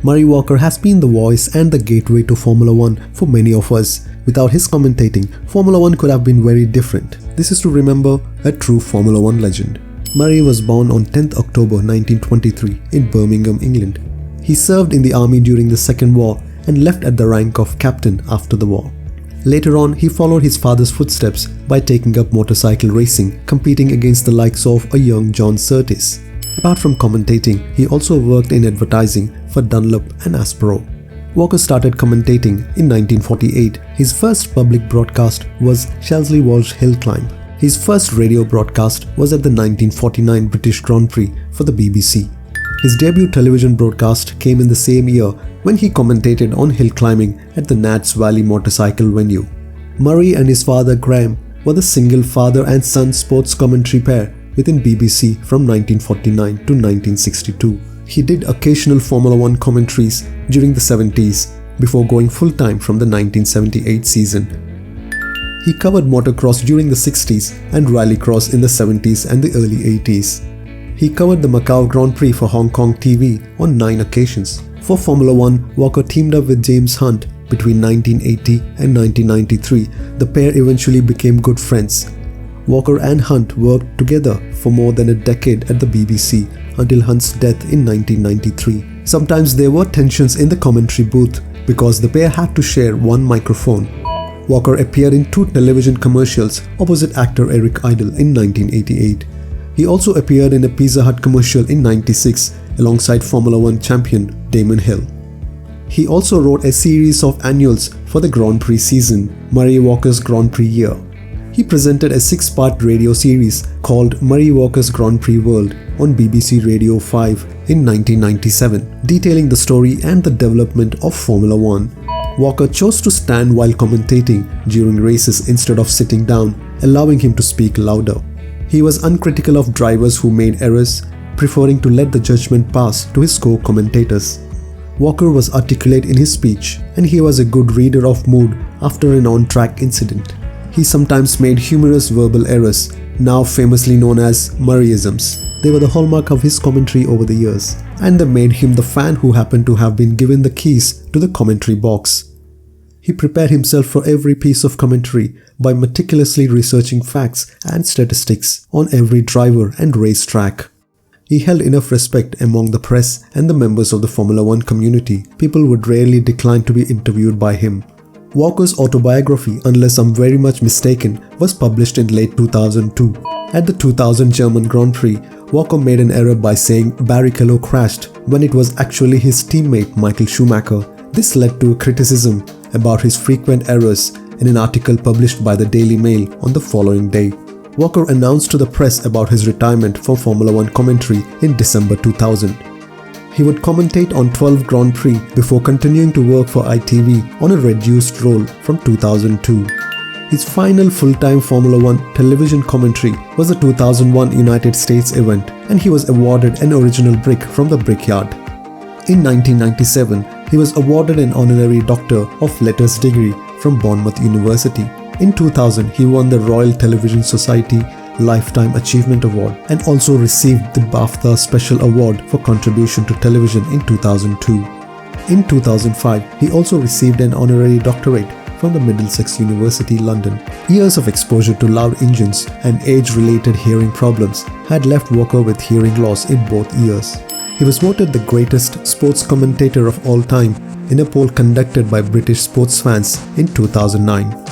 Murray Walker has been the voice and the gateway to Formula One for many of us. Without his commentating, Formula One could have been very different. This is to remember a true Formula One legend. Murray was born on 10th October 1923 in Birmingham, England. He served in the army during the Second War and left at the rank of captain after the war. Later on, he followed his father's footsteps by taking up motorcycle racing, competing against the likes of a young John Surtees. Apart from commentating, he also worked in advertising for Dunlop and Aspro. Walker started commentating in 1948. His first public broadcast was Shelsley Walsh Hill Climb. His first radio broadcast was at the 1949 British Grand Prix for the BBC. His debut television broadcast came in the same year when he commentated on hill climbing at the Nats Valley motorcycle venue. Murray and his father Graham were the single father and son sports commentary pair within BBC from 1949 to 1962. He did occasional Formula One commentaries during the 70s before going full-time from the 1978 season. He covered motocross during the 60s and rallycross in the 70s and the early 80s. He covered the Macau Grand Prix for Hong Kong TV on 9 occasions. For Formula One, Walker teamed up with James Hunt between 1980 and 1993. The pair eventually became good friends. Walker and Hunt worked together for more than a decade at the BBC until Hunt's death in 1993. Sometimes there were tensions in the commentary booth because the pair had to share one microphone. Walker appeared in 2 television commercials opposite actor Eric Idle in 1988. He also appeared in a Pizza Hut commercial in 96 alongside Formula One champion Damon Hill. He also wrote a series of annuals for the Grand Prix season, Murray Walker's Grand Prix Year. He presented a 6-part radio series called Murray Walker's Grand Prix World on BBC Radio 5 in 1997, detailing the story and the development of Formula One. Walker chose to stand while commentating during races instead of sitting down, allowing him to speak louder. He was uncritical of drivers who made errors, preferring to let the judgment pass to his co-commentators. Walker was articulate in his speech, and he was a good reader of mood after an on-track incident. He sometimes made humorous verbal errors, now famously known as Murrayisms. They were the hallmark of his commentary over the years, and they made him the fan who happened to have been given the keys to the commentary box. He prepared himself for every piece of commentary by meticulously researching facts and statistics on every driver and racetrack. He held enough respect among the press and the members of the Formula One community. People would rarely decline to be interviewed by him. Walker's autobiography, Unless I'm Very Much Mistaken, was published in late 2002. At the 2000 German Grand Prix, Walker made an error by saying Barrichello crashed when it was actually his teammate Michael Schumacher. This led to a criticism about his frequent errors in an article published by the Daily Mail on the following day. Walker announced to the press about his retirement from Formula One commentary in December 2000. He would commentate on 12 Grand Prix before continuing to work for ITV on a reduced role from 2002. His final full-time Formula One television commentary was the 2001 United States event, and he was awarded an original brick from the Brickyard. In 1997, he was awarded an honorary Doctor of Letters degree from Bournemouth University. In 2000, he won the Royal Television Society Lifetime Achievement Award and also received the BAFTA Special Award for contribution to television in 2002. In 2005, he also received an honorary doctorate from the Middlesex University, London. Years of exposure to loud engines and age-related hearing problems had left Walker with hearing loss in both ears. He was voted the greatest sports commentator of all time in a poll conducted by British sports fans in 2009.